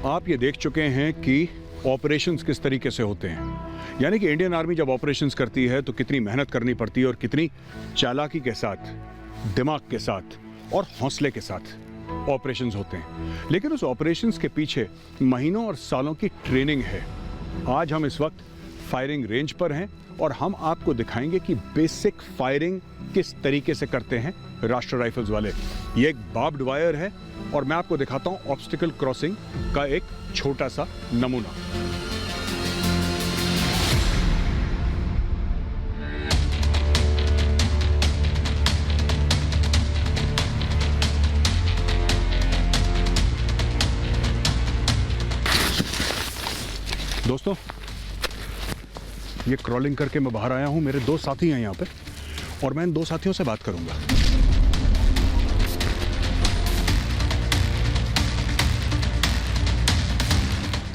आप ये देख चुके हैं कि ऑपरेशंस किस तरीके से होते हैं, यानी कि इंडियन आर्मी जब ऑपरेशंस करती है तो कितनी मेहनत करनी पड़ती है और कितनी चालाकी के साथ, दिमाग के साथ और हौसले के साथ ऑपरेशंस होते हैं। लेकिन उस ऑपरेशंस के पीछे महीनों और सालों की ट्रेनिंग है। आज हम इस वक्त फायरिंग रेंज पर हैं और हम आपको दिखाएंगे कि बेसिक फायरिंग किस तरीके से करते हैं राष्ट्रीय राइफल्स वाले। ये एक बार्ब्ड वायर है और मैं आपको दिखाता हूं ऑब्स्टिकल क्रॉसिंग का एक छोटा सा नमूना। दोस्तों, ये क्रॉलिंग करके मैं बाहर आया हूं। मेरे दो साथी हैं यहाँ पे और मैं इन दो साथियों से बात करूंगा।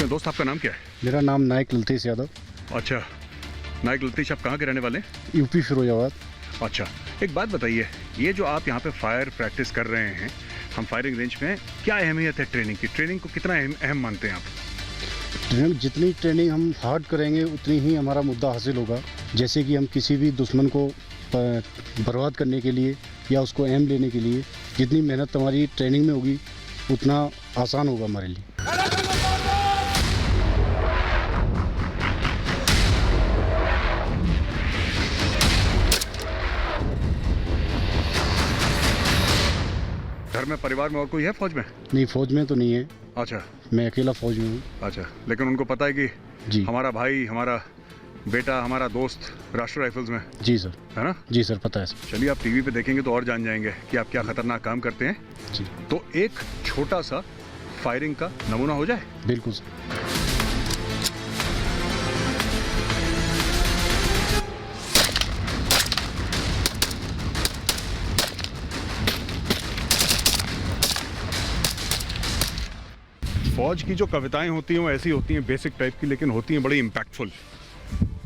दोस्त, आपका नाम क्या है? मेरा नाम नायक ललतेश यादव। अच्छा, नायक ललतेश, आप कहाँ के रहने वाले हैं? यूपी फिरोजाबाद। अच्छा, एक बात बताइए, ये जो आप यहाँ पे फायर प्रैक्टिस कर रहे हैं, हम फायरिंग रेंज में, क्या अहमियत है ट्रेनिंग की? ट्रेनिंग को कितना अहम मानते हैं आप? जितनी ट्रेनिंग हम हार्ड करेंगे उतनी ही हमारा मुद्दा हासिल होगा। जैसे कि हम किसी भी दुश्मन को बर्बाद करने के लिए या उसको एम लेने के लिए जितनी मेहनत हमारी ट्रेनिंग में होगी उतना आसान होगा हमारे लिए। घर में, परिवार में और कोई है फौज में? नहीं, फौज में तो नहीं है। अच्छा, मैं अकेला फौज में हूँ। अच्छा, लेकिन उनको पता है कि जी, हमारा भाई, हमारा बेटा, हमारा दोस्त राष्ट्रीय राइफल्स में? जी सर। है ना? जी सर, पता है सर। चलिए, आप टीवी पे देखेंगे तो और जान जाएंगे कि आप क्या खतरनाक काम करते हैं। जी, तो एक छोटा सा फायरिंग का नमूना हो जाए? बिल्कुल सर। फौज की जो कविताएं होती हैं वो ऐसी होती हैं, बेसिक टाइप की, लेकिन होती हैं बड़ी इम्पैक्टफुल।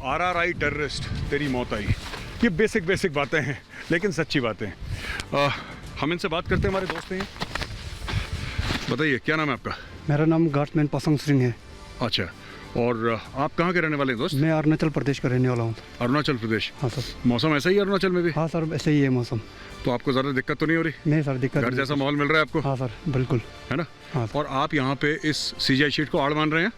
RRI टेररिस्ट, तेरी मौत आई, ये बेसिक बातें हैं लेकिन सच्ची बातें हैं। हम इनसे बात करते हैं, हमारे दोस्त हैं। बताइए, क्या नाम है आपका? मेरा नाम गार्डमैन पसंग सिंह है। अच्छा, और आप कहाँ के रहने वाले हैं दोस्त? मैं अरुणाचल प्रदेश का रहने वाला हूँ। अरुणाचल प्रदेश? हाँ सर। मौसम ऐसा ही है अरुणाचल में भी? हाँ सर, ऐसे ही है मौसम। तो आपको ज़्यादा दिक्कत तो नहीं हो रही? नहीं सर, दिक्कत घर जैसा माहौल मिल रहा है आपको? हाँ सर, बिल्कुल। है ना? हाँ सर। और आप यहाँ पे इस CGI शीट को आड़ मान रहे हैं?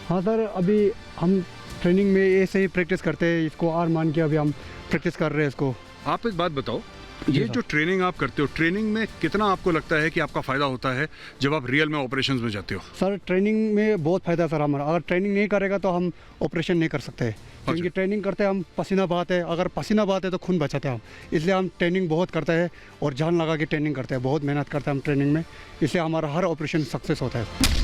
हाँ सर, अभी हम ट्रेनिंग में ऐसे ही प्रैक्टिस करते हैं, इसको आर मान के अभी हम प्रैक्टिस कर रहे हैं इसको। आप एक बात बताओ, ये जो ट्रेनिंग आप करते हो, ट्रेनिंग में कितना आपको लगता है कि आपका फ़ायदा होता है जब आप रियल में ऑपरेशंस में जाते हो? सर, ट्रेनिंग में बहुत फ़ायदा है सर हमारा। अगर ट्रेनिंग नहीं करेगा तो हम ऑपरेशन नहीं कर सकते, क्योंकि ट्रेनिंग करते हैं हम, पसीना बहाते हैं। अगर पसीना बहाते हैं तो खून बचाते हैं हम, इसलिए हम ट्रेनिंग बहुत करते हैं और जान लगा के ट्रेनिंग करते हैं, बहुत मेहनत करते हैं हम ट्रेनिंग में, इसलिए हमारा हर ऑपरेशन सक्सेस होता है।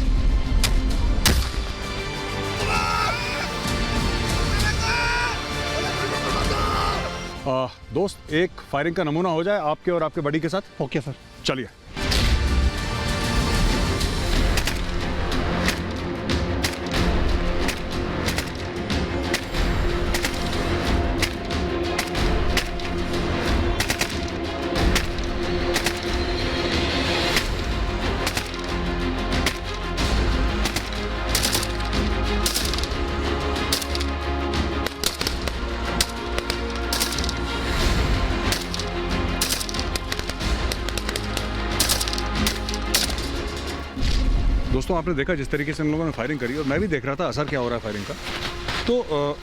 दोस्त, एक फायरिंग का नमूना हो जाए आपके और आपके बड़ी के साथ? Okay sir. चलिए। दोस्तों, आपने देखा जिस तरीके से हम लोगों ने फायरिंग करी और मैं भी देख रहा था असर क्या हो रहा है फायरिंग का, तो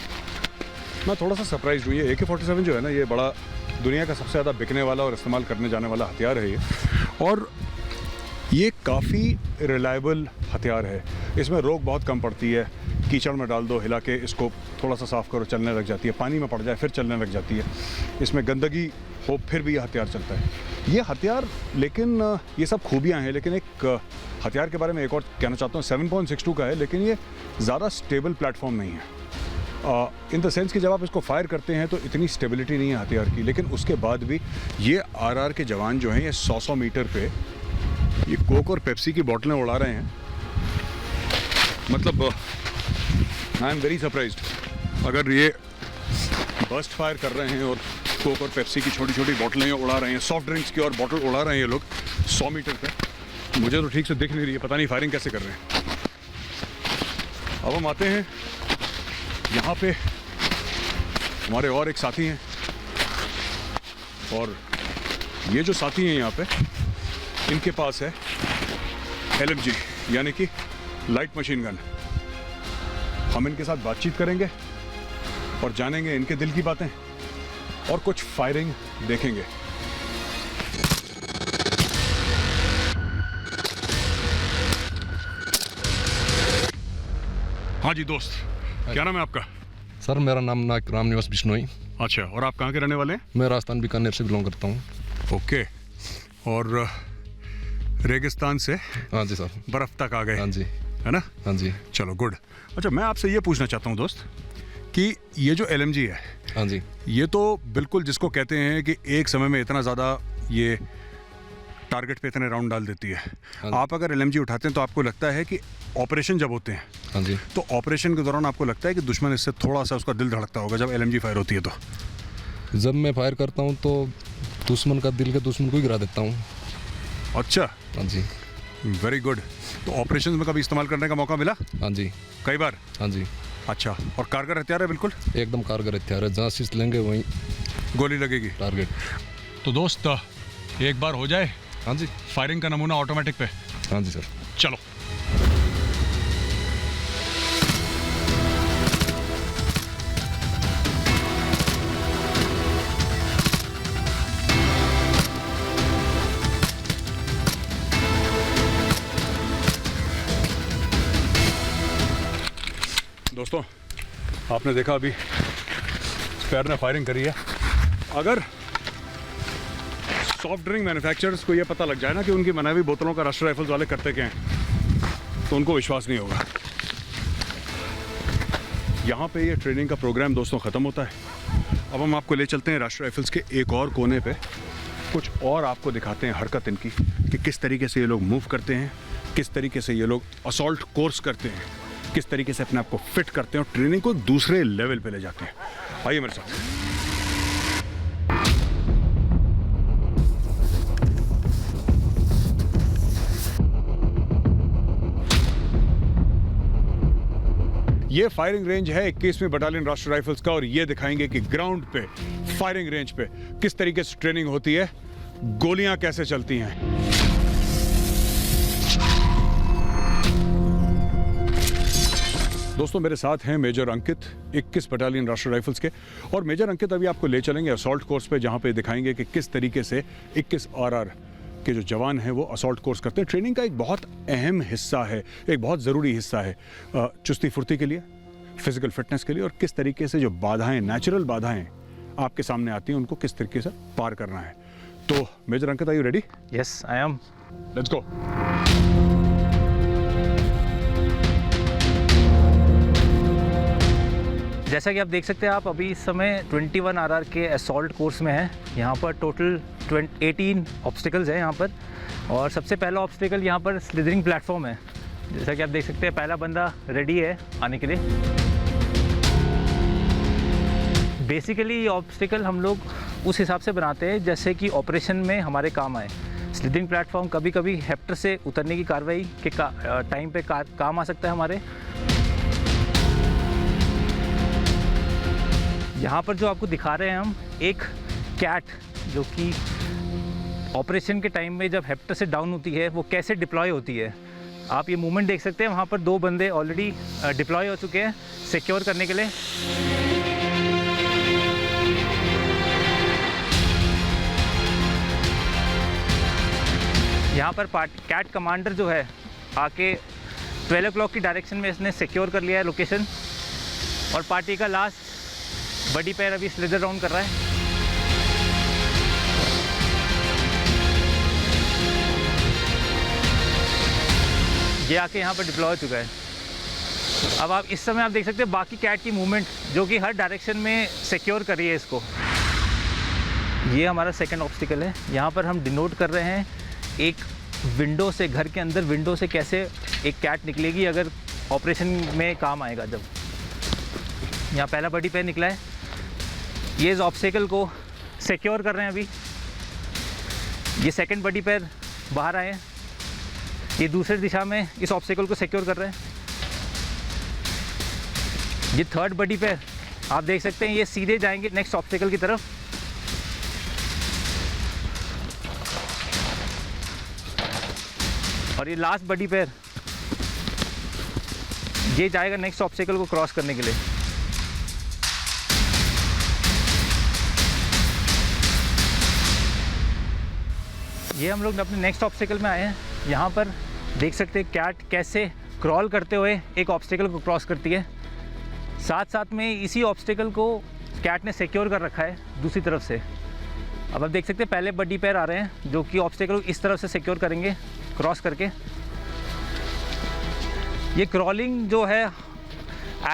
मैं थोड़ा सा सरप्राइज हुई है। AK-47 जो है ना, ये बड़ा दुनिया का सबसे ज़्यादा बिकने वाला और इस्तेमाल करने जाने वाला हथियार है ये, और ये काफ़ी रिलायबल हथियार है। इसमें रोक बहुत कम पड़ती है। कीचड़ में डाल दो, हिला के इसको थोड़ा सा साफ़ करो, चलने लग जाती है। पानी में पड़ जाए फिर चलने लग जाती है। इसमें गंदगी हो फिर भी ये हथियार चलता है। ये हथियार, लेकिन ये सब खूबियाँ हैं, लेकिन एक हथियार के बारे में एक और कहना चाहता हूँ। 7.62 का है, लेकिन ये ज़्यादा स्टेबल प्लेटफॉर्म नहीं है, इन द सेंस कि जब आप इसको फायर करते हैं तो इतनी स्टेबिलिटी नहीं है हथियार की। लेकिन उसके बाद भी ये RR के जवान जो हैं, ये 100 मीटर पे ये कोक और पेप्सी की बोतलें उड़ा रहे हैं। मतलब आई एम वेरी सरप्राइज्ड। अगर ये बर्स्ट फायर कर रहे हैं और कोक और पेप्सी की छोटी छोटी बोतलें उड़ा रहे हैं, सॉफ्ट ड्रिंक्स की और बोतल उड़ा रहे हैं ये लोग 100 मीटर पे, मुझे तो ठीक से दिख नहीं रही है, पता नहीं फायरिंग कैसे कर रहे हैं। अब हम आते हैं यहाँ पे, हमारे और एक साथी हैं, और ये जो साथी हैं यहाँ पे, इनके पास है LMG यानी कि लाइट मशीन गन। हम इनके साथ बातचीत करेंगे और जानेंगे इनके दिल की बातें और कुछ फायरिंग देखेंगे। हाँ जी दोस्त, क्या नाम है आपका? सर मेरा नाम रामनिवास बिश्नोई। अच्छा, और आप कहाँ के रहने वाले हैं? मैं राजस्थान बीकानेर से बिलोंग करता हूँ। ओके, और रेगिस्तान से हाँ जी सर। बर्फ़ तक आ गए, हाँ जी। है ना? हाँ जी। चलो गुड। अच्छा, मैं आपसे ये पूछना चाहता हूँ दोस्त कि ये जो LMG है, हाँ जी। ये तो बिल्कुल जिसको कहते हैं कि एक समय में इतना ज़्यादा ये टारगेट पे इतने राउंड डाल देती है। हाँ। आप अगर LMG उठाते हैं तो आपको लगता है कि ऑपरेशन जब होते हैं, हाँ जी। तो ऑपरेशन के दौरान आपको लगता है कि दुश्मन इससे थोड़ा सा उसका दिल धड़कता होगा जब LMG फायर होती है तो? जब मैं फायर करता हूँ तो दुश्मन का दिल के दुश्मन को ही गिरा देता हूँ। अच्छा, हाँ जी। Very good. तो ऑपरेशन में कभी इस्तेमाल करने का मौका मिला? हाँ जी। कई बार? हाँ जी। अच्छा, और कारगर हथियार है बिल्कुल? एकदम कारगर हथियार है, जहाँ शीश लेंगे वहीं गोली लगेगी टारगेट। तो दोस्त एक बार हो जाए हाँ जी। फायरिंग का नमूना ऑटोमेटिक पे। हाँ जी सर। चलो। दोस्तों, आपने देखा अभी स्पेयर ने फायरिंग करी है। अगर सॉफ्ट ड्रिंक मैन्युफैक्चरर्स को ये पता लग जाए ना कि उनकी बनाई हुई बोतलों का राष्ट्रीय राइफल्स वाले करते क्या हैं, तो उनको विश्वास नहीं होगा। यहाँ पे ये ट्रेनिंग का प्रोग्राम दोस्तों ख़त्म होता है। अब हम आपको ले चलते हैं राष्ट्रीय राइफल्स के एक और कोने पे, कुछ और आपको दिखाते हैं हरकत इनकी कि किस तरीके से ये लोग मूव करते हैं, किस तरीके से ये लोग असॉल्ट कोर्स करते हैं, किस तरीके से अपने आप को फिट करते हैं और ट्रेनिंग को एक दूसरे लेवल पे ले जाते हैं। आइए मेरे साथ। ये फायरिंग रेंज है 21वीं बटालियन राष्ट्रीय राइफल्स का, और ये दिखाएंगे कि ग्राउंड पे, फायरिंग रेंज पे किस तरीके से ट्रेनिंग होती है, गोलियां कैसे चलती हैं। दोस्तों मेरे साथ हैं मेजर अंकित 21 बटालियन राष्ट्रीय राइफल्स के, और मेजर अंकित अभी आपको ले चलेंगे असॉल्ट कोर्स पे, जहां पे दिखाएंगे कि किस तरीके से 21 RR के जो जवान हैं वो असॉल्ट कोर्स करते हैं। ट्रेनिंग का एक बहुत अहम हिस्सा है, एक बहुत ज़रूरी हिस्सा है चुस्ती फुर्ती के लिए, फिजिकल फिटनेस के लिए, और किस तरीके से जो बाधाएं, नेचुरल बाधाएं आपके सामने आती हैं उनको किस तरीके से पार करना है। तो major Ankit, are you ready? Yes I am. Let's go. जैसा कि आप देख सकते हैं, आप अभी इस समय 21 RR के असॉल्ट कोर्स में हैं। यहाँ पर टोटल 18 ऑब्स्टिकल्स हैं यहाँ पर, और सबसे पहला ऑब्स्टिकल यहाँ पर स्लिदरिंग प्लेटफॉर्म है। जैसा कि आप देख सकते हैं, पहला बंदा रेडी है आने के लिए। बेसिकली ये ऑब्स्टिकल हम लोग उस हिसाब से बनाते हैं जैसे कि ऑपरेशन में हमारे काम आए। स्लिदरिंग प्लेटफॉर्म कभी कभी हेप्टर से उतरने की कार्रवाई के टाइम पे काम आ सकता है हमारे। यहाँ पर जो आपको दिखा रहे हैं हम, एक कैट जो कि ऑपरेशन के टाइम में जब हेप्टर से डाउन होती है वो कैसे डिप्लॉय होती है। आप ये मूवमेंट देख सकते हैं, वहाँ पर 2 बंदे ऑलरेडी डिप्लॉय हो चुके हैं सिक्योर करने के लिए। यहाँ पर कैट कमांडर जो है आके 12 o'clock की डायरेक्शन में इसने सिक्योर कर लिया है लोकेशन, और पार्टी का लास्ट बड़ी पैर अभी स्लिदर राउंड कर रहा है। ये आके यहाँ पर डिप्लॉय हो चुका है। अब आप इस समय आप देख सकते हैं बाकी कैट की मूवमेंट जो कि हर डायरेक्शन में सिक्योर कर रही है इसको। ये हमारा सेकंड ऑब्स्टिकल है। यहाँ पर हम डिनोट कर रहे हैं एक विंडो से, घर के अंदर विंडो से कैसे एक कैट निकलेगी अगर ऑपरेशन में काम आएगा। जब यहाँ पहला बड़ी पैर निकला है, ये इस ऑब्स्टिकल को सिक्योर कर रहे हैं अभी। ये सेकंड बड़ी पैर बाहर आए हैं, ये दूसरी दिशा में इस ऑब्स्टिकल को सिक्योर कर रहे हैं। ये थर्ड बडी पैर आप देख सकते हैं, ये सीधे जाएंगे नेक्स्ट ऑब्स्टिकल की तरफ। और ये लास्ट बडी पैर ये जाएगा नेक्स्ट ऑब्स्टिकल को क्रॉस करने के लिए। ये हम लोग अपने नेक्स्ट ऑब्स्टिकल में आए हैं। यहाँ पर देख सकते हैं कैट कैसे क्रॉल करते हुए एक ऑब्स्टिकल को क्रॉस करती है। साथ साथ में इसी ऑब्स्टिकल को कैट ने सिक्योर कर रखा है दूसरी तरफ से। अब आप देख सकते हैं पहले बडी पैर आ रहे हैं जो कि ऑब्स्टिकल को इस तरफ से सिक्योर करेंगे क्रॉस करके। ये क्रॉलिंग जो है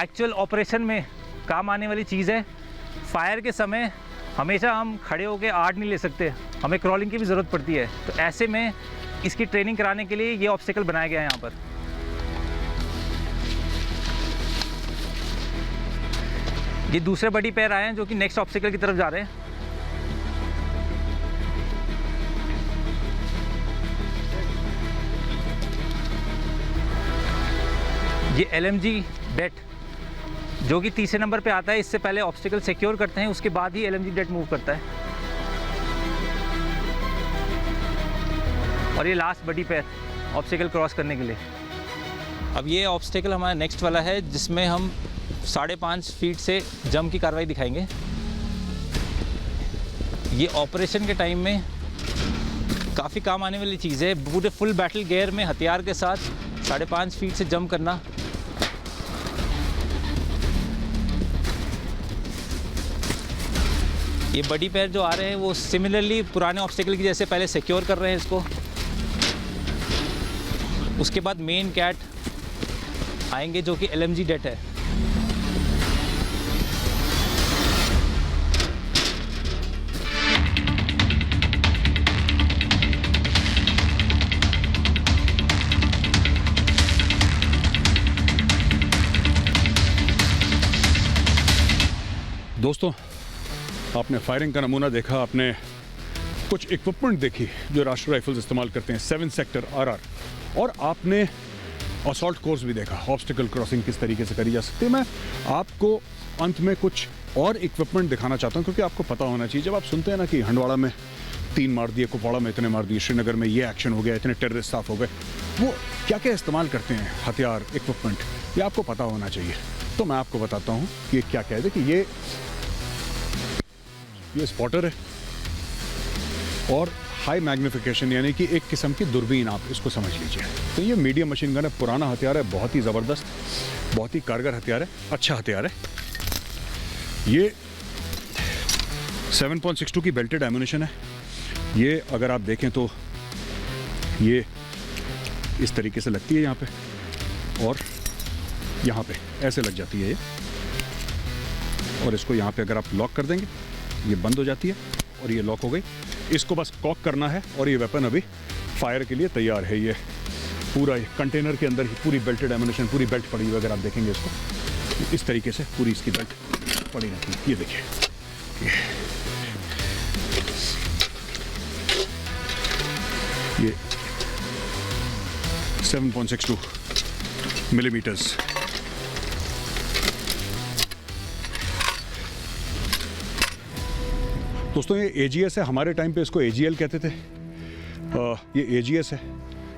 एक्चुअल ऑपरेशन में काम आने वाली चीज़ है। फायर के समय हमेशा हम खड़े होकर आड़ नहीं ले सकते, हमें क्रॉलिंग की भी ज़रूरत पड़ती है। तो ऐसे में इसकी ट्रेनिंग कराने के लिए ये ऑब्स्टिकल बनाया गया है यहाँ पर। ये दूसरे बडी पैर आए हैं जो कि नेक्स्ट ऑब्स्टिकल की तरफ जा रहे हैं। ये LMG डेट जो कि तीसरे नंबर पे आता है, इससे पहले ऑब्स्टिकल सिक्योर करते हैं, उसके बाद ही LMG डेट मूव करता है। और ये लास्ट बडी पैर ऑब्स्टिकल क्रॉस करने के लिए। अब ये ऑब्स्टिकल हमारा नेक्स्ट वाला है जिसमें हम 5.5 फीट से जंप की कार्रवाई दिखाएंगे। ये ऑपरेशन के टाइम में काफ़ी काम आने वाली चीज़ है। पूरे फुल बैटल गियर में हथियार के साथ 5.5 फीट से जंप करना। ये बडी पैर जो आ रहे हैं वो सिमिलरली पुराने ऑब्स्टिकल की जैसे पहले सिक्योर कर रहे हैं इसको। उसके बाद मेन कैट आएंगे जो कि LMG डेट है। दोस्तों, आपने फायरिंग का नमूना देखा, आपने कुछ इक्विपमेंट देखी जो राष्ट्रीय राइफल्स इस्तेमाल करते हैं, 7 सेक्टर RR, और आपने असॉल्ट कोर्स भी देखा, ऑब्स्टिकल क्रॉसिंग किस तरीके से करी जा सकती है। मैं आपको अंत में कुछ और इक्विपमेंट दिखाना चाहता हूं क्योंकि आपको पता होना चाहिए। जब आप सुनते हैं ना कि हंडवाड़ा में 3 मार दिए, कुपवाड़ा में इतने मार दिए, श्रीनगर में ये एक्शन हो गया, इतने टेररिस्ट साफ हो गए, वो क्या क्या इस्तेमाल करते हैं हथियार, इक्विपमेंट, ये आपको पता होना चाहिए। तो मैं आपको बताता हूँ ये क्या क्या है। देखिए, ये स्पॉटर है और हाई मैग्निफिकेशन यानी कि एक किस्म की दूरबीन, आप इसको समझ लीजिए। तो ये मीडियम मशीन गन है, पुराना हथियार है, बहुत ही ज़बरदस्त, बहुत ही कारगर हथियार है, अच्छा हथियार है। ये 7.62 की बेल्टेड एम्यूनिशन है। ये अगर आप देखें तो ये इस तरीके से लगती है यहाँ पे और यहाँ पे ऐसे लग जाती है ये, और इसको यहाँ पे अगर आप लॉक कर देंगे ये बंद हो जाती है और ये लॉक हो गई। इसको बस कॉक करना है और ये वेपन अभी फायर के लिए तैयार है। ये पूरा कंटेनर के अंदर ही पूरी बेल्टेड एम्यूनिशन, पूरी बेल्ट पड़ी हुई, अगर आप देखेंगे इसको इस तरीके से पूरी इसकी बेल्ट पड़ी रहती है। ये देखिए, ये 7.62 मिलीमीटर्स। दोस्तों, ये AGS है, हमारे टाइम पे इसको AGL कहते थे। ये AGS है,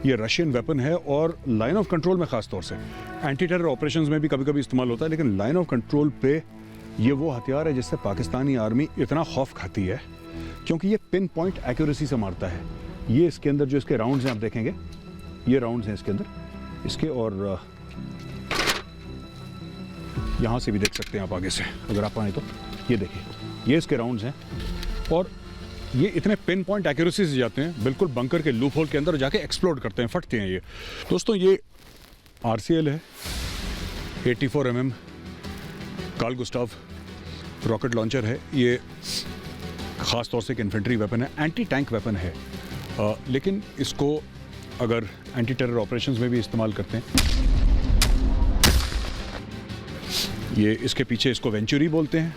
ये रशियन वेपन है और लाइन ऑफ कंट्रोल में ख़ास तौर से एंटी टेरर ऑपरेशंस में भी कभी कभी इस्तेमाल होता है, लेकिन लाइन ऑफ कंट्रोल पे ये वो हथियार है जिससे पाकिस्तानी आर्मी इतना खौफ खाती है क्योंकि ये पिन पॉइंट एक्यूरेसी से मारता है। ये इसके अंदर जो इसके राउंड्स हैं आप देखेंगे, ये राउंड्स हैं इसके अंदर इसके, और यहाँ से भी देख सकते हैं आप आगे से अगर आप आए तो, ये देखिए, ये इसके राउंड्स हैं और ये इतने पिन पॉइंट एक्यूरेसी से जाते हैं, बिल्कुल बंकर के लूप होल के अंदर जाके एक्सप्लोड करते हैं, फटते हैं ये। दोस्तों, ये RCL है, 84 mm कार्ल गुस्टाव रॉकेट लॉन्चर है। ये ख़ास तौर से एक इन्फेंट्री वेपन है, एंटी टैंक वेपन है, लेकिन इसको अगर एंटी टेरर ऑपरेशंस में भी इस्तेमाल करते हैं। ये इसके पीछे इसको वेंचुरी बोलते हैं,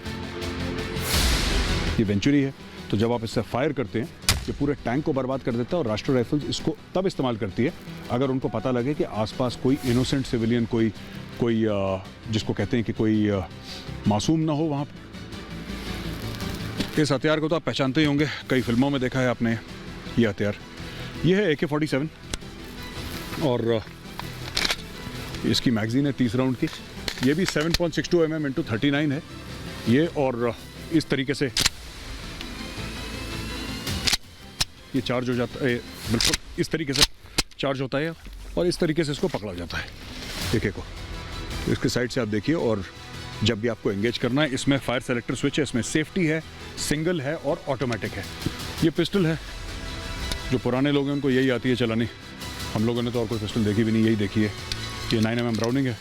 ये वेंचुरी है। तो जब आप इससे फायर करते हैं ये पूरे टैंक को बर्बाद कर देता है और राष्ट्रीय राइफल्स इसको तब इस्तेमाल करती है अगर उनको पता लगे कि आसपास कोई इनोसेंट सिविलियन, कोई कोई जिसको कहते हैं कि कोई मासूम ना हो वहाँ पर। इस हथियार को तो आप पहचानते ही होंगे, कई फिल्मों में देखा है आपने ये हथियार। ये है AK-47 और इसकी मैगज़ीन है 30 राउंड की। ये भी 7.62 mm × 39 है ये, और इस तरीके से ये चार्ज हो जाता है, बिल्कुल इस तरीके से चार्ज होता है और इस तरीके से इसको पकड़ा जाता है AK को। इसके साइड से आप देखिए, और जब भी आपको एंगेज करना है, इसमें फायर सेलेक्टर स्विच है, इसमें सेफ्टी है, सिंगल है और ऑटोमेटिक है। ये पिस्टल है, जो पुराने लोग हैं उनको यही आती है चलानी, हम लोगों ने तो और कोई पिस्टल देखी भी नहीं, यही देखी है। ये 9 mm ब्राउनिंग है,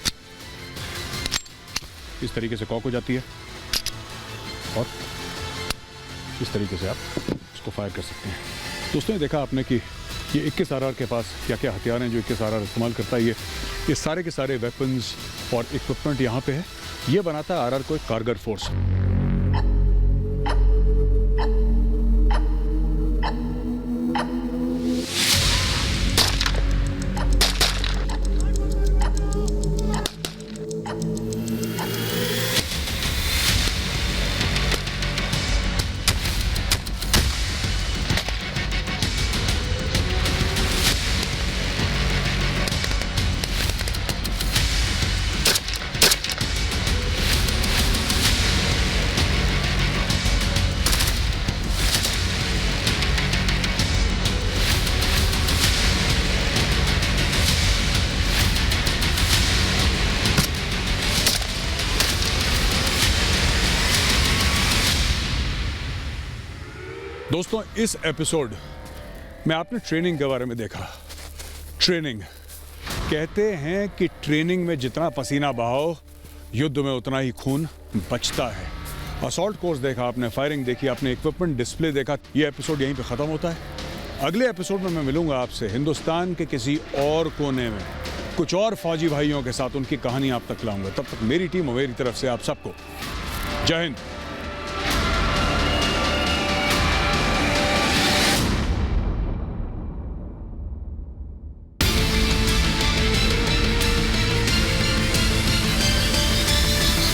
इस तरीके से कॉक हो जाती है और इस तरीके से आप इसको फायर कर सकते हैं। दोस्तों ये देखा आपने कि ये 21 RR के पास क्या क्या हथियार हैं जो 21 RR इस्तेमाल करता है। ये सारे के सारे वेपन्स और इक्विपमेंट यहाँ पे है। ये बनाता है RR को एक कारगर फोर्स। दोस्तों इस एपिसोड में आपने ट्रेनिंग के बारे में देखा। ट्रेनिंग, कहते हैं कि ट्रेनिंग में जितना पसीना बहाओ, युद्ध में उतना ही खून बचता है। असॉल्ट कोर्स देखा आपने, फायरिंग देखी आपने, इक्विपमेंट डिस्प्ले देखा। ये एपिसोड यहीं पे ख़त्म होता है। अगले एपिसोड में मैं मिलूंगा आपसे हिंदुस्तान के किसी और कोने में कुछ और फौजी भाइयों के साथ, उनकी कहानी आप तक लाऊंगा। तब तक मेरी टीम और मेरी तरफ से आप सबको जय हिंद।